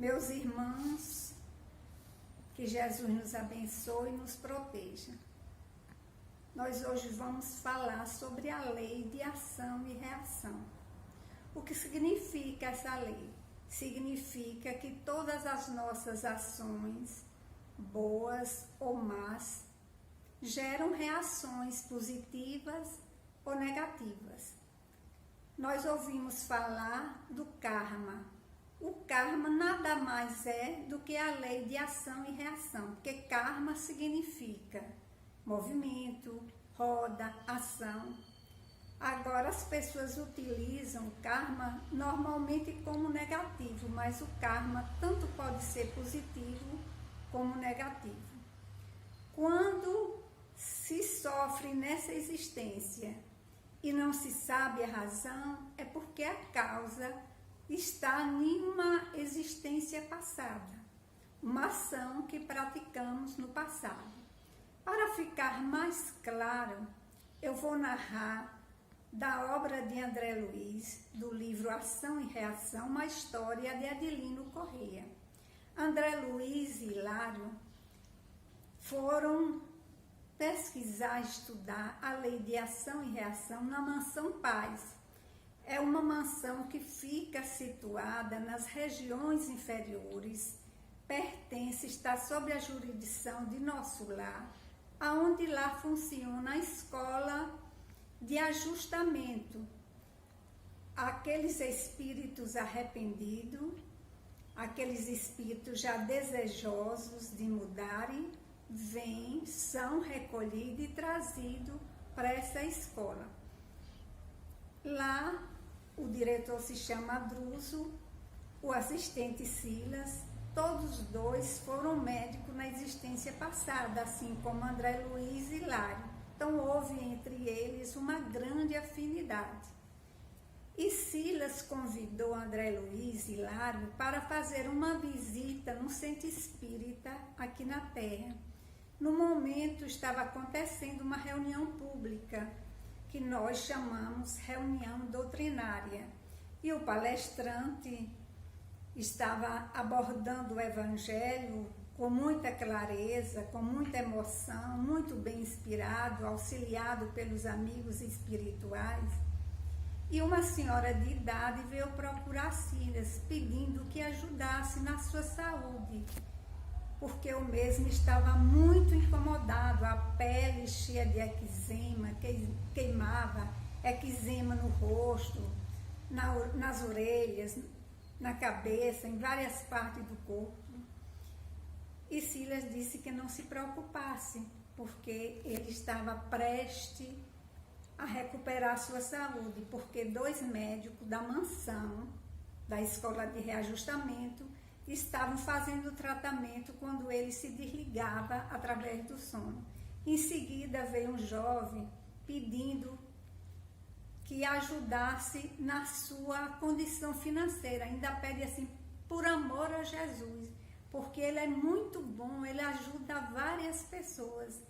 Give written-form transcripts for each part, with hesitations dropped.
Meus irmãos, que Jesus nos abençoe e nos proteja. Nós hoje vamos falar sobre a lei de ação e reação. O que significa essa lei? Significa que todas as nossas ações, boas ou más, geram reações positivas ou negativas. Nós ouvimos falar do karma. O karma nada mais é do que a lei de ação e reação, porque karma significa movimento, roda, ação. Agora as pessoas utilizam o karma normalmente como negativo, mas o karma tanto pode ser positivo como negativo. Quando se sofre nessa existência e não se sabe a razão, é porque a causa está em uma existência passada, uma ação que praticamos no passado. Para ficar mais claro, eu vou narrar da obra de André Luiz, do livro Ação e Reação, uma história de Adelino Corrêa. André Luiz e Hilário foram pesquisar, estudar a lei de ação e reação na Mansão Paz. É uma mansão que fica situada nas regiões inferiores, está sob a jurisdição de Nosso Lar, aonde lá funciona a escola de ajustamento. Aqueles espíritos arrependidos, aqueles espíritos já desejosos de mudarem, vêm, são recolhidos e trazidos para essa escola. Lá, o diretor se chama Druso, o assistente Silas, todos os dois foram médicos na existência passada, assim como André Luiz e Hilário. Então, houve entre eles uma grande afinidade. E Silas convidou André Luiz e Hilário para fazer uma visita no centro espírita aqui na Terra. No momento, estava acontecendo uma reunião pública, que nós chamamos reunião doutrinária. E o palestrante estava abordando o Evangelho com muita clareza, com muita emoção, muito bem inspirado, auxiliado pelos amigos espirituais. E uma senhora de idade veio procurar Silas, pedindo que ajudasse na sua saúde, porque o mesmo estava muito incomodado, a pele cheia de eczema, queimava, eczema no rosto, nas orelhas, na cabeça, em várias partes do corpo. E Silas disse que não se preocupasse, porque ele estava prestes a recuperar sua saúde, porque 2 médicos da mansão, da escola de reajustamento, estavam fazendo o tratamento quando ele se desligava através do sono. Em seguida veio um jovem pedindo que ajudasse na sua condição financeira, ainda pede assim, por amor a Jesus, porque ele é muito bom, ele ajuda várias pessoas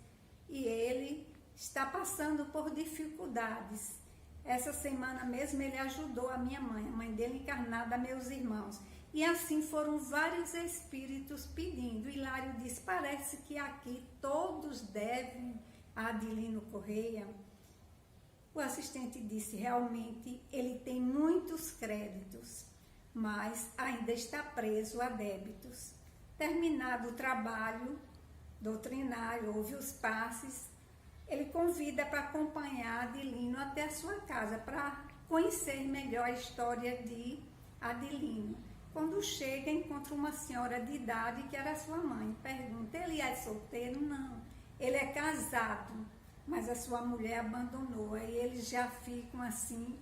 e ele está passando por dificuldades. Essa semana mesmo ele ajudou a minha mãe, a mãe dele encarnada, meus irmãos. E assim foram vários espíritos pedindo. Hilário disse, parece que aqui todos devem a Adelino Corrêa. O assistente disse, realmente ele tem muitos créditos, mas ainda está preso a débitos. Terminado o trabalho doutrinário, houve os passes, ele convida para acompanhar Adelino até a sua casa, para conhecer melhor a história de Adelino. Quando chega, encontra uma senhora de idade que era sua mãe. Pergunta, ele é solteiro? Não. Ele é casado, mas a sua mulher abandonou. Aí eles já ficam assim,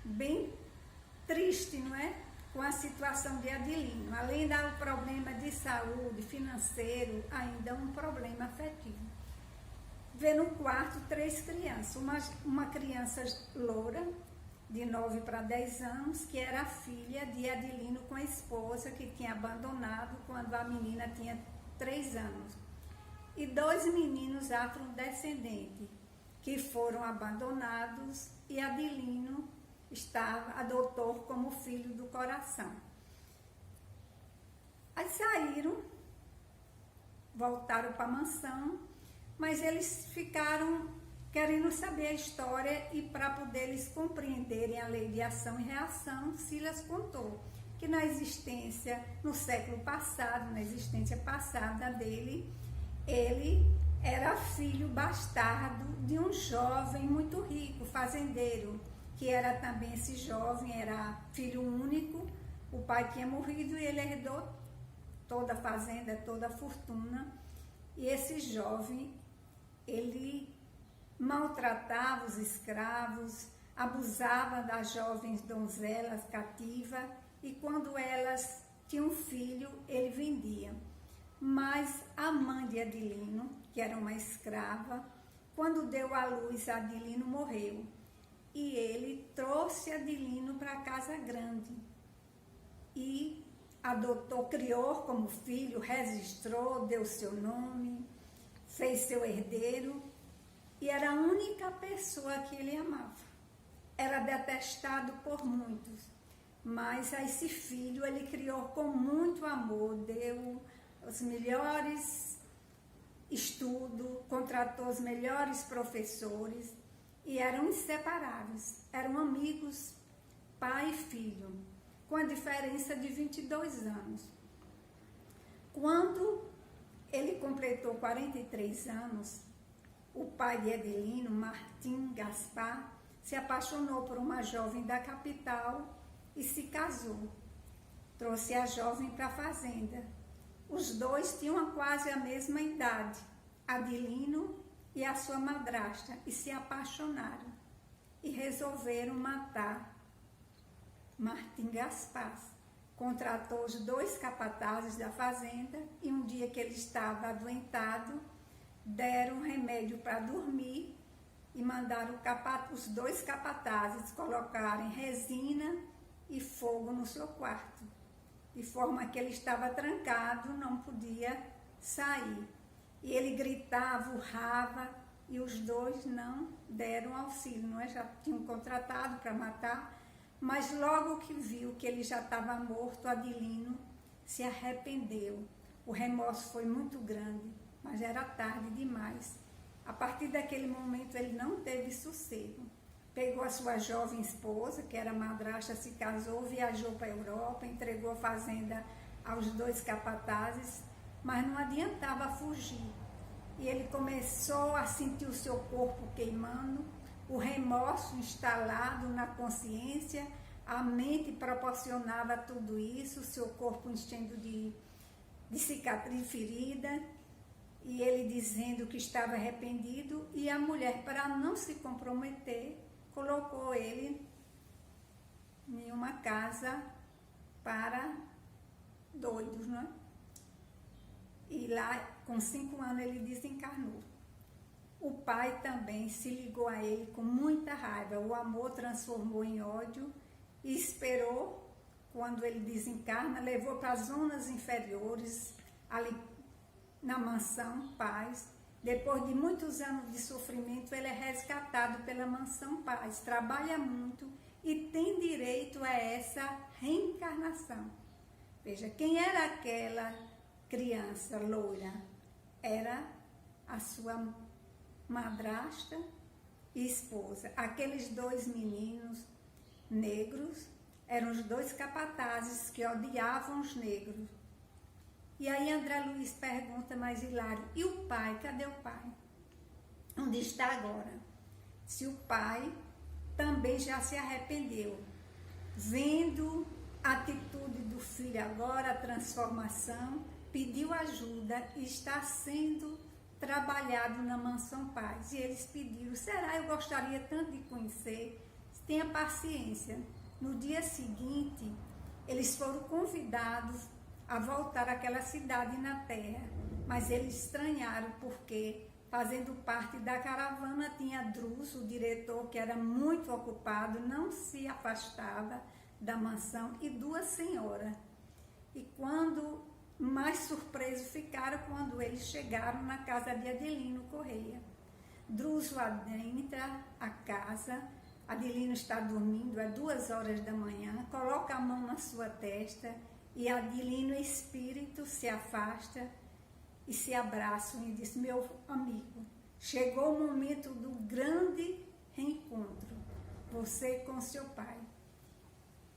bem tristes, não é? Com a situação de Adelino. Além do problema de saúde, financeiro, ainda um problema afetivo. Vê no quarto 3 crianças. Uma criança loura, de 9 para 10 anos, que era a filha de Adelino com a esposa, que tinha abandonado quando a menina tinha 3 anos. E 2 meninos afrodescendentes, que foram abandonados, e Adelino adotou como filho do coração. Aí saíram, voltaram para a mansão, mas eles ficaram querendo saber a história e para poder eles compreenderem a lei de ação e reação, Silas contou que na existência, no século passado, na existência passada dele, ele era filho bastardo de um jovem muito rico, fazendeiro, que era também esse jovem, era filho único, o pai tinha morrido e ele herdou toda a fazenda, toda a fortuna, e esse jovem, ele maltratava os escravos, abusava das jovens donzelas cativas, e quando elas tinham filho, ele vendia. Mas a mãe de Adilino, que era uma escrava, quando deu à luz, Adilino morreu. E ele trouxe Adilino para a casa grande e adotou, criou como filho, registrou, deu seu nome, fez seu herdeiro, e era a única pessoa que ele amava. Era detestado por muitos, mas a esse filho ele criou com muito amor, deu os melhores estudos, contratou os melhores professores e eram inseparáveis, eram amigos, pai e filho, com a diferença de 22 anos. Quando ele completou 43 anos, o pai de Adilino, Martim Gaspar, se apaixonou por uma jovem da capital e se casou. Trouxe a jovem para a fazenda. Os dois tinham quase a mesma idade, Adilino e a sua madrasta, e se apaixonaram e resolveram matar Martim Gaspar. Contratou os dois capatazes da fazenda e um dia que ele estava adoentado, deram remédio para dormir e mandaram os dois capatazes colocarem resina e fogo no seu quarto, de forma que ele estava trancado, não podia sair. E ele gritava, urrava, e os dois não deram auxílio, não é? Já tinham contratado para matar, mas logo que viu que ele já estava morto, Adilino se arrependeu. O remorso foi muito grande, mas era tarde demais. A partir daquele momento ele não teve sossego. Pegou a sua jovem esposa, que era madrasta, se casou, viajou para a Europa, entregou a fazenda aos dois capatazes, mas não adiantava fugir. E ele começou a sentir o seu corpo queimando, o remorso instalado na consciência, a mente proporcionava tudo isso, o seu corpo enchendo de cicatriz, ferida, e ele dizendo que estava arrependido, e a mulher, para não se comprometer, colocou ele em uma casa para doidos, não é? E lá, com 5 anos, ele desencarnou. O pai também se ligou a ele com muita raiva. O amor transformou em ódio e esperou, quando ele desencarna, levou para as zonas inferiores, ali na mansão Paz. Depois de muitos anos de sofrimento, ele é resgatado pela mansão Paz, trabalha muito e tem direito a essa reencarnação. Veja, quem era aquela criança loira? Era a sua madrasta e esposa. Aqueles dois meninos negros eram os dois capatazes que odiavam os negros. E aí André Luiz pergunta, mas Hilário, e o pai? Cadê o pai? Onde está agora? Se o pai também já se arrependeu, vendo a atitude do filho agora, a transformação, pediu ajuda e está sendo trabalhado na mansão Paz. E eles pediram, será? Eu gostaria tanto de conhecer, tenha paciência. No dia seguinte, eles foram convidados a voltar àquela cidade na terra, mas eles estranharam porque, fazendo parte da caravana, tinha Druso, o diretor, que era muito ocupado, não se afastava da mansão, e 2 senhoras. E quando mais surpresos ficaram quando eles chegaram na casa de Adilino Correia. Druso adentra a casa, Adilino está dormindo, é 2 horas da manhã, coloca a mão na sua testa E Adilino espírito se afasta e se abraçam e diz: meu amigo, chegou o momento do grande reencontro, você com seu pai.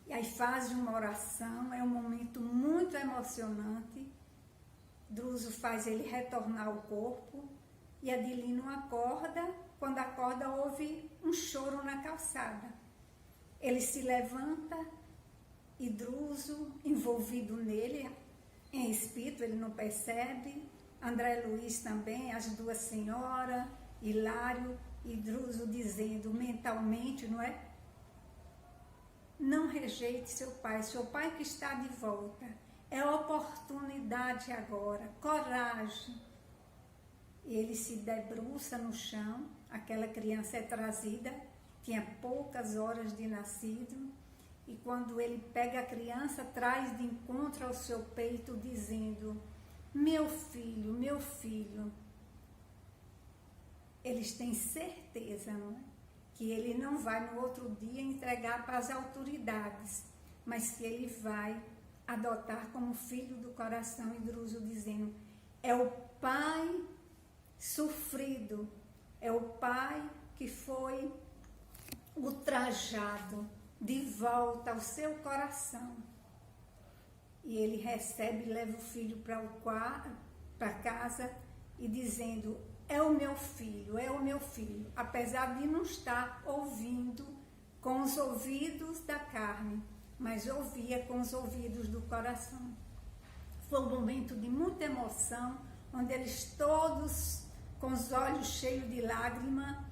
E aí faz uma oração, é um momento muito emocionante. Druso faz ele retornar ao corpo e Adilino acorda. Quando acorda, houve um choro na calçada. Ele se levanta e Druso, envolvido nele, em espírito, ele não percebe. André Luiz também, as duas senhoras, Hilário e Druso dizendo mentalmente, não é? Não rejeite seu pai que está de volta. É oportunidade agora, coragem. E ele se debruça no chão, aquela criança é trazida, tinha poucas horas de nascido, e quando ele pega a criança, traz de encontro ao seu peito, dizendo: meu filho, eles têm certeza, não é? Que ele não vai no outro dia entregar para as autoridades, mas que ele vai adotar como filho do coração. E Druso dizendo: é o pai sofrido, é o pai que foi ultrajado, de volta ao seu coração. E ele recebe e leva o filho para casa e dizendo: é o meu filho, apesar de não estar ouvindo com os ouvidos da carne, mas ouvia com os ouvidos do coração. Foi um momento de muita emoção, onde eles todos com os olhos cheios de lágrima.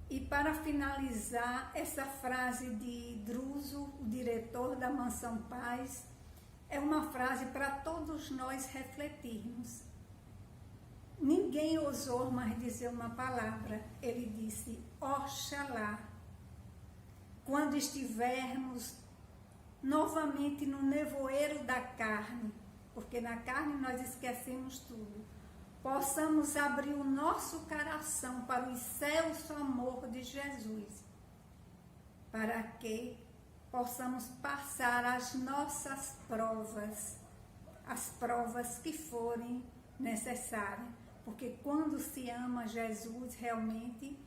E para finalizar, essa frase de Druso, o diretor da Mansão Paz, é uma frase para todos nós refletirmos. Ninguém ousou mais dizer uma palavra. Ele disse: Oxalá, quando estivermos novamente no nevoeiro da carne, porque na carne nós esquecemos tudo, possamos abrir o nosso coração para o excelso amor de Jesus, para que possamos passar as nossas provas, as provas que forem necessárias, porque quando se ama Jesus realmente,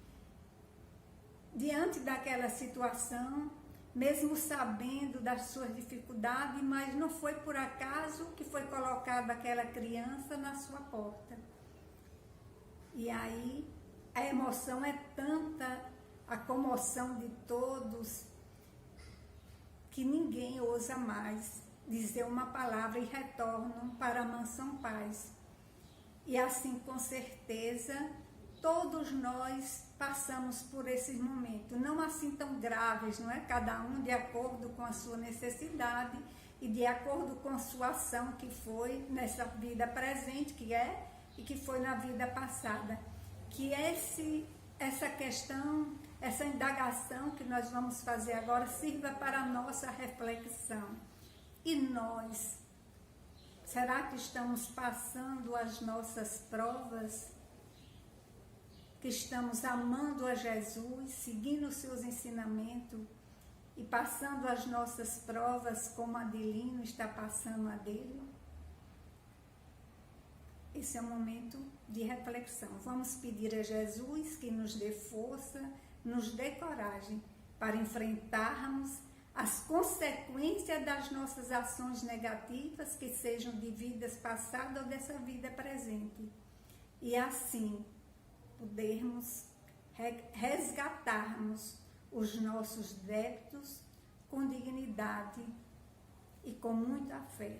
diante daquela situação, mesmo sabendo das suas dificuldades, mas não foi por acaso que foi colocada aquela criança na sua porta. E aí a emoção é tanta, a comoção de todos, que ninguém ousa mais dizer uma palavra e retornam para a Mansão Paz. E assim, com certeza, todos nós passamos por esses momentos, não assim tão graves, não é? Cada um de acordo com a sua necessidade e de acordo com a sua ação que foi nessa vida presente, que é, e que foi na vida passada. Que essa questão, essa indagação que nós vamos fazer agora sirva para a nossa reflexão. E nós, será que estamos passando as nossas provas? Que estamos amando a Jesus, seguindo os seus ensinamentos e passando as nossas provas como Adilino está passando a dele? Esse é um momento de reflexão. Vamos pedir a Jesus que nos dê força, nos dê coragem para enfrentarmos as consequências das nossas ações negativas, que sejam de vidas passadas ou dessa vida presente. E assim podermos resgatarmos os nossos débitos com dignidade e com muita fé.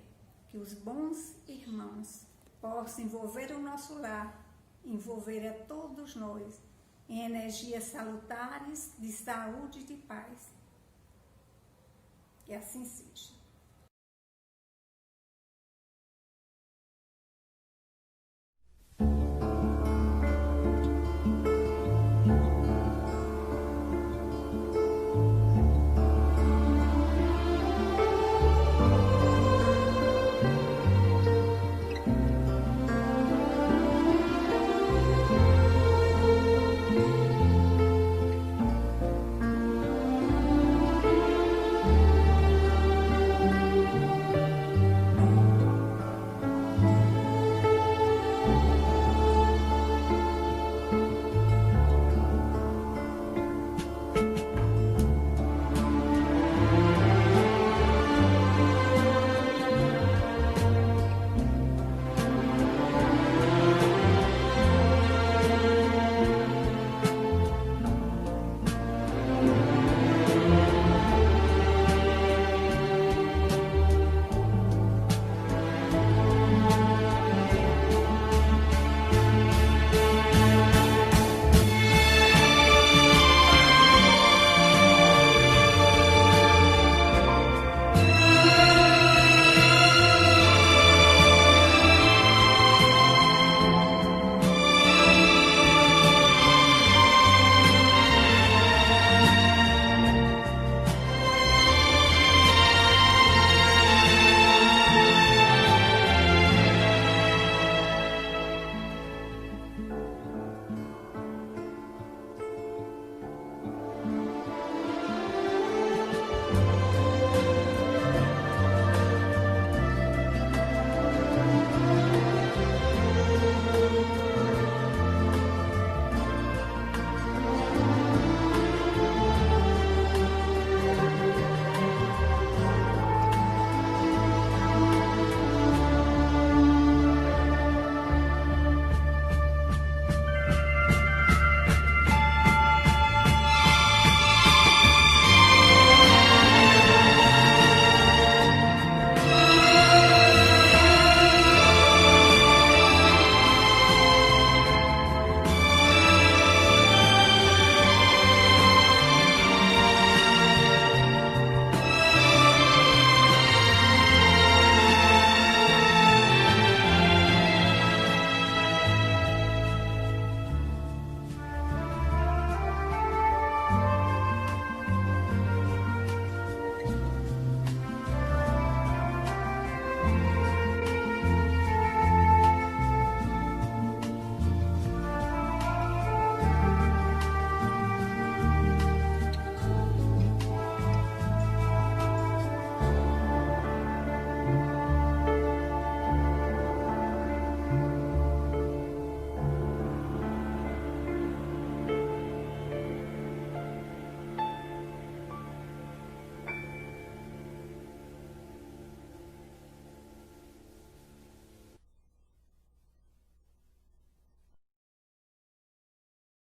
Que os bons irmãos possa envolver o nosso lar, envolver a todos nós em energias salutares de saúde e de paz. Que assim seja.